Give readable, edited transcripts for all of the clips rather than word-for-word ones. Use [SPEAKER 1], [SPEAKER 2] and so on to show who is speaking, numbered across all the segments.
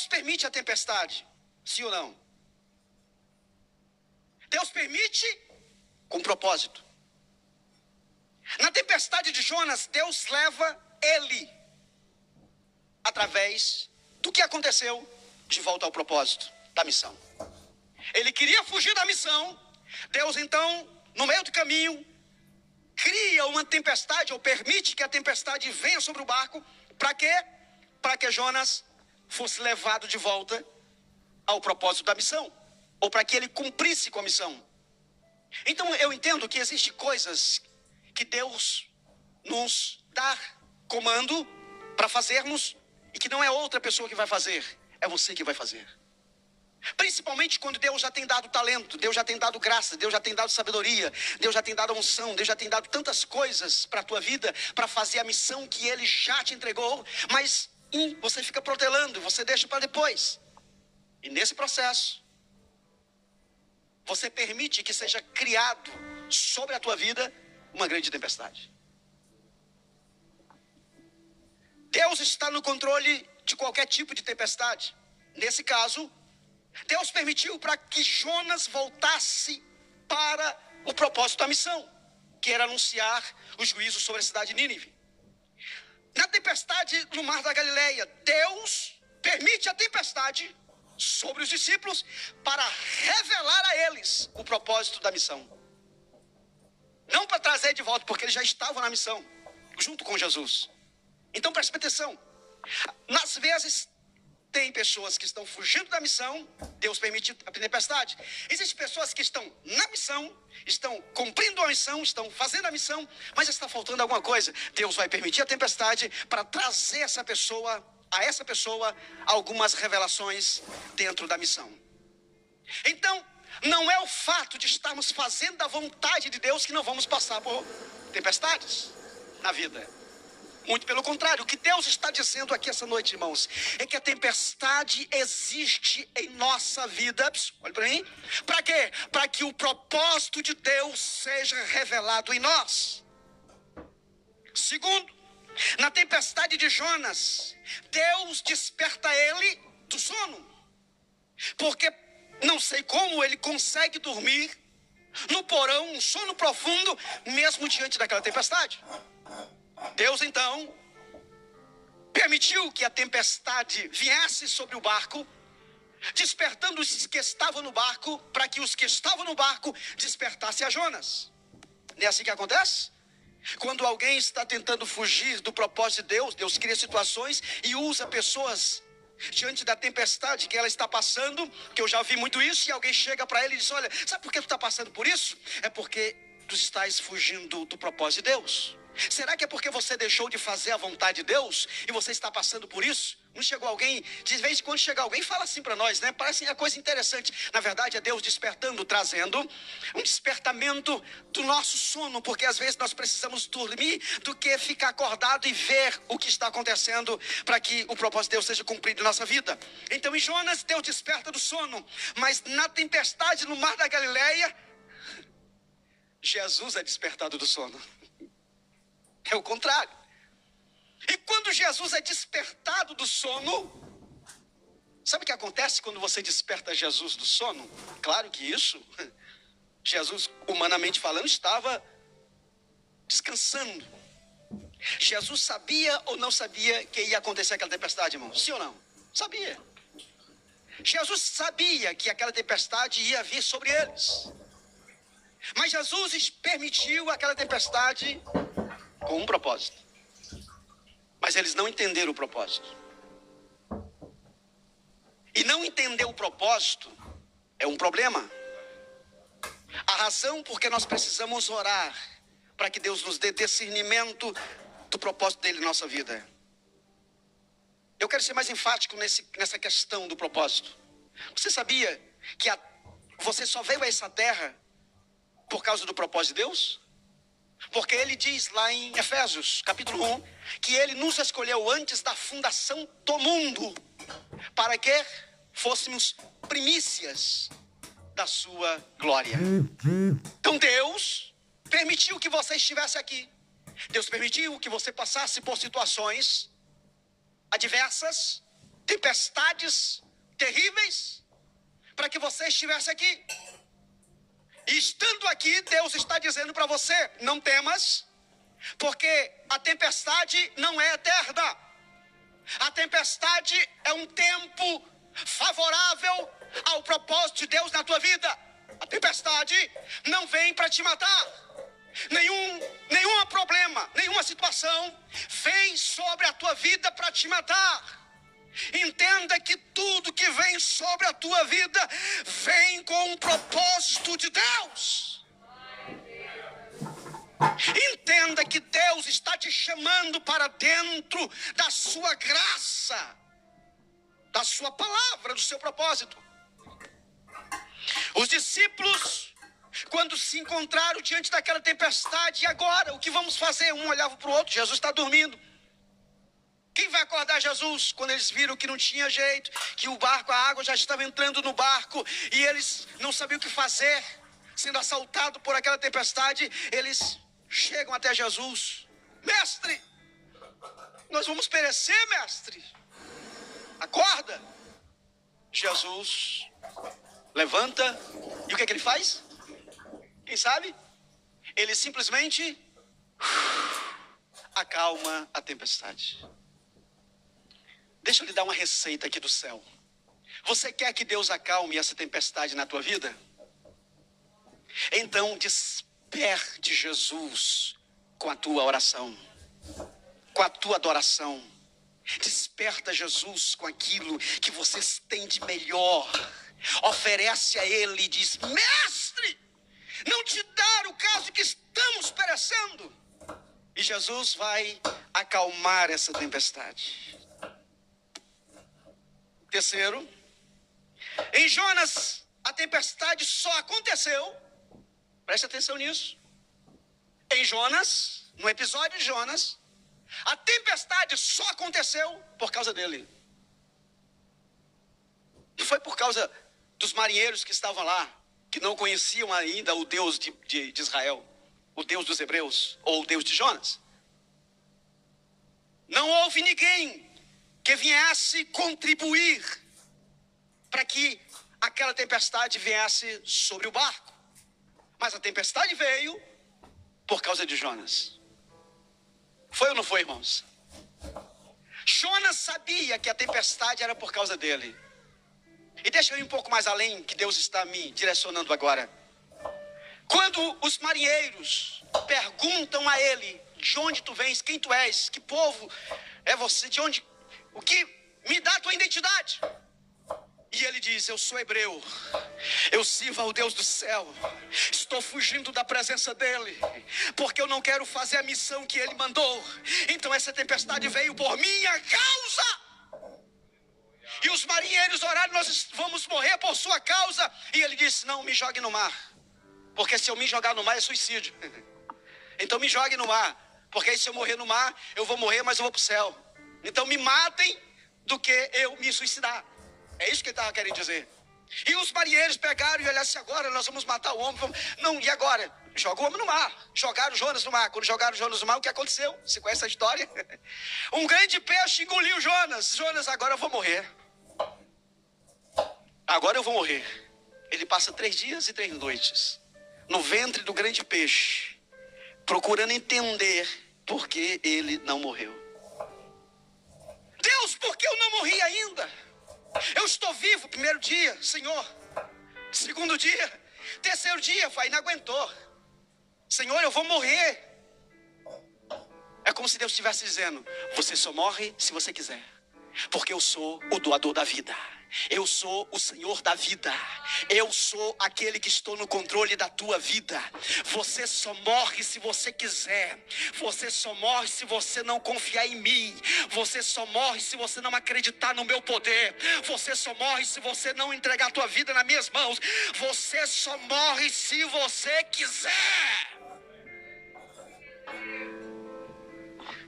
[SPEAKER 1] permite a tempestade, sim ou não? Deus permite com propósito. Na tempestade de Jonas, Deus leva ele, através do que aconteceu, de volta ao propósito da missão. Ele queria fugir da missão. Deus então, no meio do caminho, cria uma tempestade, ou permite que a tempestade venha sobre o barco. Para quê? Para que Jonas fosse levado de volta ao propósito da missão, ou para que ele cumprisse com a missão. Então eu entendo que existem coisas que Deus nos dá comando para fazermos, e que não é outra pessoa que vai fazer, é você que vai fazer. Principalmente quando Deus já tem dado talento, Deus já tem dado graça, Deus já tem dado sabedoria, Deus já tem dado unção, Deus já tem dado tantas coisas para a tua vida, para fazer a missão que Ele já te entregou, mas você fica protelando, você deixa para depois. E nesse processo, você permite que seja criado sobre a tua vida uma grande tempestade. Deus está no controle de qualquer tipo de tempestade. Nesse caso, Deus permitiu para que Jonas voltasse para o propósito da missão, que era anunciar o juízo sobre a cidade de Nínive. Na tempestade no mar da Galileia, Deus permite a tempestade sobre os discípulos para revelar a eles o propósito da missão. Não para trazer de volta, porque eles já estavam na missão, junto com Jesus. Então preste atenção. Às vezes tem pessoas que estão fugindo da missão, Deus permite a tempestade. Existem pessoas que estão na missão, estão cumprindo a missão, estão fazendo a missão, mas está faltando alguma coisa. Deus vai permitir a tempestade para trazer a essa pessoa algumas revelações dentro da missão. Então, não é o fato de estarmos fazendo a vontade de Deus que não vamos passar por tempestades na vida. Muito pelo contrário, o que Deus está dizendo aqui essa noite, irmãos, é que a tempestade existe em nossa vida. Olha para mim. Para quê? Para que o propósito de Deus seja revelado em nós. Segundo, na tempestade de Jonas, Deus desperta ele do sono. Porque não sei como ele consegue dormir no porão, um sono profundo, mesmo diante daquela tempestade. Deus então permitiu que a tempestade viesse sobre o barco, despertando os que estavam no barco, para que os que estavam no barco despertassem a Jonas. Não é assim que acontece? Quando alguém está tentando fugir do propósito de Deus, Deus cria situações e usa pessoas diante da tempestade que ela está passando, que eu já vi muito isso, e alguém chega para ele e diz: olha, sabe por que tu está passando por isso? É porque tu estás fugindo do propósito de Deus. Será que é porque você deixou de fazer a vontade de Deus e você está passando por isso? Não chegou alguém, de vez em quando chega alguém, fala assim para nós, né? Parece uma coisa interessante. Na verdade é Deus despertando, trazendo um despertamento do nosso sono, porque às vezes nós precisamos dormir do que ficar acordado e ver o que está acontecendo para que o propósito de Deus seja cumprido em nossa vida. Então em Jonas, Deus desperta do sono, mas na tempestade no mar da Galileia, Jesus é despertado do sono. É o contrário. E quando Jesus é despertado do sono, sabe o que acontece quando você desperta Jesus do sono? Claro que isso, Jesus, humanamente falando, estava descansando. Jesus sabia ou não sabia que ia acontecer aquela tempestade, irmão? Sim ou não? Sabia. Jesus sabia que aquela tempestade ia vir sobre eles. Mas Jesus permitiu aquela tempestade com um propósito. Mas eles não entenderam o propósito. E não entender o propósito é um problema. A razão porque nós precisamos orar para que Deus nos dê discernimento do propósito dele em nossa vida. Eu quero ser mais enfático nessa questão do propósito. Você sabia que você só veio a essa terra por causa do propósito de Deus? Porque ele diz lá em Efésios, capítulo 1, que ele nos escolheu antes da fundação do mundo, para que fôssemos primícias da sua glória. Então Deus permitiu que você estivesse aqui. Deus permitiu que você passasse por situações adversas. tempestades terríveis para que você estivesse aqui. E estando aqui, Deus está dizendo para você: não temas, porque a tempestade não é eterna. A tempestade é um tempo favorável ao propósito de Deus na tua vida. A tempestade não vem para te matar. Nenhum problema, nenhuma situação vem sobre a tua vida para te matar. Entenda que tudo que vem sobre a tua vida vem com um propósito de Deus. Entenda que Deus está te chamando para dentro da sua graça, da sua palavra, do seu propósito. Os discípulos, quando se encontraram diante daquela tempestade, e agora, o que vamos fazer? Um olhava para o outro, Jesus está dormindo. Quem vai acordar Jesus? Quando eles viram que não tinha jeito, que a água já estava entrando no barco, e eles não sabiam o que fazer, sendo assaltados por aquela tempestade, eles chegam até Jesus. Mestre, nós vamos perecer, mestre. Acorda. Jesus levanta, e o que é que ele faz? Quem sabe? Ele simplesmente acalma a tempestade. Deixa eu lhe dar uma receita aqui do céu. Você quer que Deus acalme essa tempestade na tua vida? Então desperte Jesus com a tua oração, com a tua adoração. Desperta Jesus com aquilo que vocês têm de melhor. Oferece a Ele e diz: Mestre, não te dar o caso que estamos perecendo. E Jesus vai acalmar essa tempestade. Terceiro, em Jonas, a tempestade só aconteceu, preste atenção nisso, em Jonas, no episódio de Jonas, a tempestade só aconteceu por causa dele. Não foi por causa dos marinheiros que estavam lá, que não conheciam ainda o Deus de Israel, o Deus dos hebreus, ou o Deus de Jonas. Não houve ninguém que viesse contribuir para que aquela tempestade viesse sobre o barco. Mas a tempestade veio por causa de Jonas. Foi ou não foi, irmãos? Jonas sabia que a tempestade era por causa dele. E deixa eu ir um pouco mais além, que Deus está me direcionando agora. Quando os marinheiros perguntam a ele: de onde tu vens, quem tu és, que povo é você, de onde, o que, me dá a tua identidade. E ele diz: eu sou hebreu, eu sirvo ao Deus do céu, estou fugindo da presença dele, porque eu não quero fazer a missão que ele mandou. Então essa tempestade veio por minha causa. E os marinheiros oraram: nós vamos morrer por sua causa. E ele disse: não, me jogue no mar, porque se eu me jogar no mar é suicídio. Então me jogue no mar, porque aí se eu morrer no mar, eu vou morrer, mas eu vou para o céu. Então me matem do que eu me suicidar. É isso que ele estava querendo dizer. E os marinheiros pegaram e olharam assim: agora nós vamos matar o homem. Não, e agora? Joga o homem no mar. Jogaram Jonas no mar. Quando jogaram Jonas no mar, o que aconteceu? Você conhece a história? Um grande peixe engoliu Jonas. Jonas, agora eu vou morrer. Agora eu vou morrer. Ele passa 3 dias e 3 noites no ventre do grande peixe, procurando entender por que ele não morreu. Deus, por que eu não morri ainda? Eu estou vivo. Primeiro dia, Senhor. Segundo dia. Terceiro dia, vai, não aguentou. Senhor, eu vou morrer. É como se Deus estivesse dizendo: você só morre se você quiser, porque eu sou o doador da vida. Eu sou o Senhor da vida. Eu sou aquele que estou no controle da tua vida. Você só morre se você quiser. Você só morre se você não confiar em mim. Você só morre se você não acreditar no meu poder. Você só morre se você não entregar a tua vida nas minhas mãos. Você só morre se você quiser.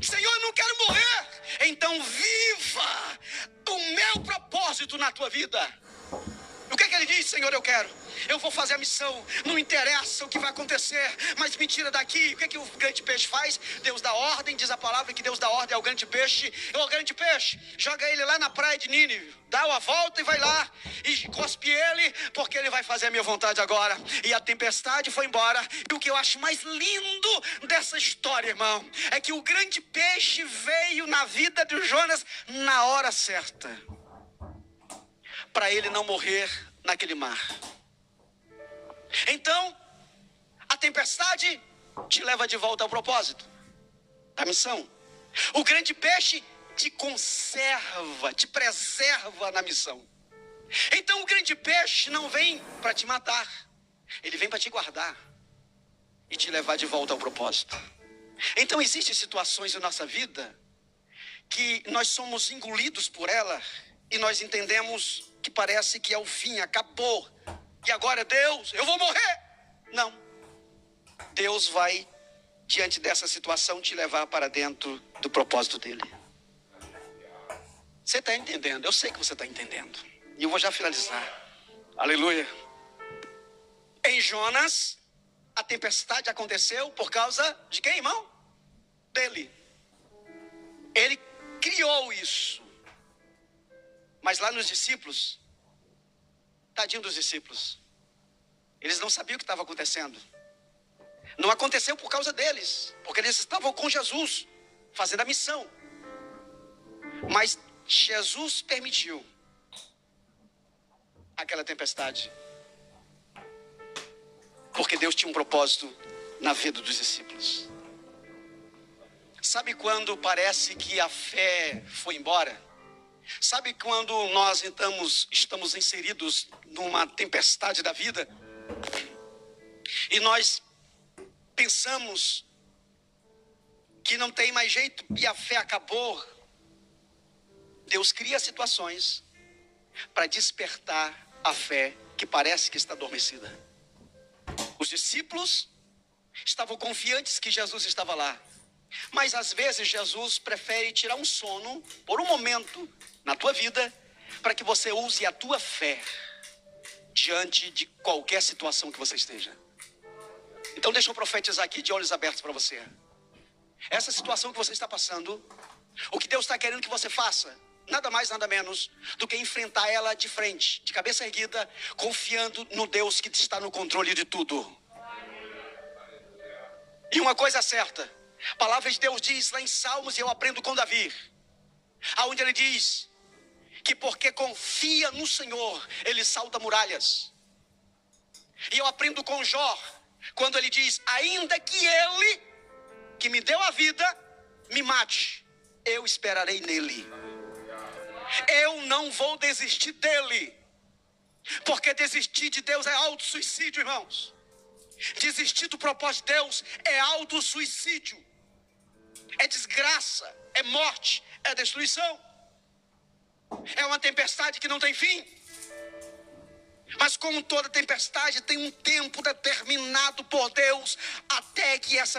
[SPEAKER 1] Senhor, eu não quero morrer. Então viva o meu propósito na tua vida. O que é que ele diz? Senhor, eu quero. eu vou fazer a missão, não interessa o que vai acontecer, mas me tira daqui. O que o grande peixe faz? Deus dá ordem, diz a palavra que Deus dá ordem ao grande peixe. O grande peixe, joga ele lá na praia de Nínive, dá uma volta e vai lá, e cospe ele, porque ele vai fazer a minha vontade agora. E a tempestade foi embora. E o que eu acho mais lindo dessa história, irmão, é que o grande peixe veio na vida de Jonas na hora certa, para ele não morrer naquele mar. Então, a tempestade te leva de volta ao propósito da missão. O grande peixe te conserva, te preserva na missão. Então o grande peixe não vem para te matar, ele vem para te guardar e te levar de volta ao propósito. Então existem situações em nossa vida que nós somos engolidos por ela e nós entendemos que parece que é o fim, acabou. E agora, Deus, eu vou morrer. Não. Deus vai, diante dessa situação, te levar para dentro do propósito dele. Você está entendendo? Eu sei que você está entendendo. E eu vou já finalizar. Aleluia. Em Jonas, a tempestade aconteceu por causa de quem, irmão? Dele. Ele criou isso. Mas lá nos discípulos, tadinho dos discípulos, eles não sabiam o que estava acontecendo. Não aconteceu por causa deles, porque eles estavam com Jesus, fazendo a missão. Mas Jesus permitiu aquela tempestade, porque Deus tinha um propósito na vida dos discípulos. Sabe quando parece que a fé foi embora? Sabe quando nós estamos inseridos numa tempestade da vida e nós pensamos que não tem mais jeito e a fé acabou? Deus cria situações para despertar a fé que parece que está adormecida. Os discípulos estavam confiantes que Jesus estava lá, mas às vezes Jesus prefere tirar um sono por um momento na tua vida, para que você use a tua fé diante de qualquer situação que você esteja. Então deixa eu profetizar aqui de olhos abertos para você. Essa situação que você está passando, o que Deus está querendo que você faça, nada mais, nada menos do que enfrentar ela de frente, de cabeça erguida, confiando no Deus que está no controle de tudo. E uma coisa certa, a palavra de Deus diz lá em Salmos, e eu aprendo com Davi, aonde ele diz que porque confia no Senhor, ele salta muralhas. E eu aprendo com Jó, quando ele diz, ainda que ele, que me deu a vida, me mate, eu esperarei nele. Eu não vou desistir dele, porque desistir de Deus é auto-suicídio, irmãos. Desistir do propósito de Deus é auto-suicídio, é desgraça, é morte, é destruição. É uma tempestade que não tem fim. Mas como toda tempestade tem um tempo determinado por Deus, até que essa